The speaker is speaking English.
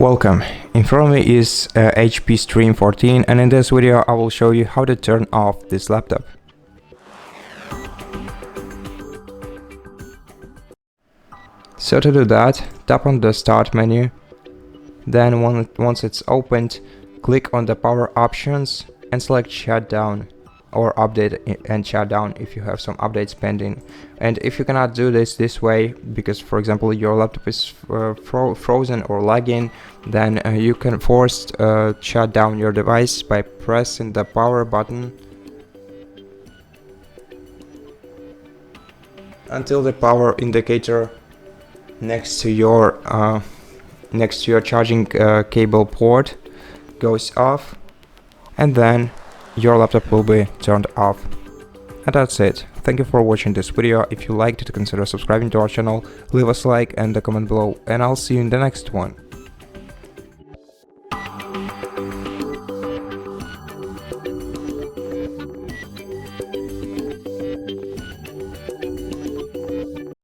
Welcome. In front of me is HP Stream 14, and in this video I will show you how to turn off this laptop. So to do that, tap on the start menu, then once it's opened, click on the power options and select shutdown or update and shutdown if you have some updates pending. And if you cannot do this way, because for example your laptop is frozen or lagging, then you can force shut down your device by pressing the power button until the power indicator next to your charging cable port goes off, and then your laptop will be turned off. And that's it. Thank you for watching this video. If you liked it, consider subscribing to our channel, leave us a like and a comment below, and I'll see you in the next one.